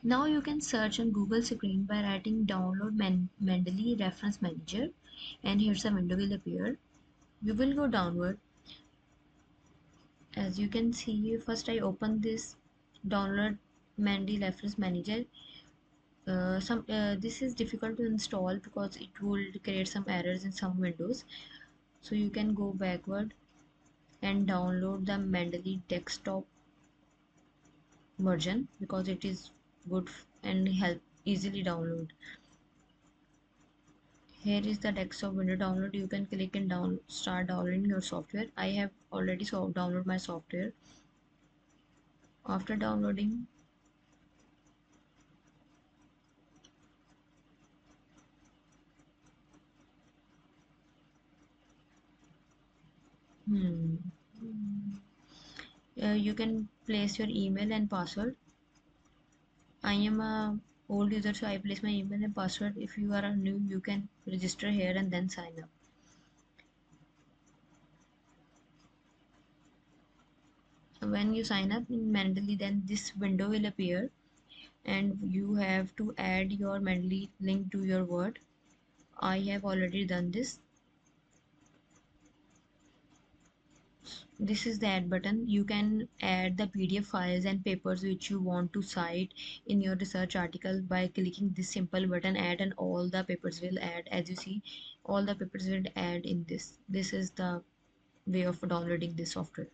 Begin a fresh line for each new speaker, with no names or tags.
Now you can search on Google screen by writing download Mendeley reference manager, and here's a window will appear. You will go downward. As you can see, first I open this download Mendeley reference manager. This is difficult to install because it will create some errors in some windows. So you can go backward and download the Mendeley desktop version because it is good and help easily download. Here is the desktop window download. You can click and start downloading your software. I have already downloaded my software. After downloading, hmm, you can place your email and password. I am a old user, so I place my email and password. If you are a new, you can register here and then sign up. When you sign up in Mendeley, then this window will appear, and you have to add your Mendeley link to your Word. I have already done this. This is the add button. You can add the PDF files and papers which you want to cite in your research article by clicking this simple button add, and all the papers will add. As you see, all the papers will add in this. This is the way of downloading this software.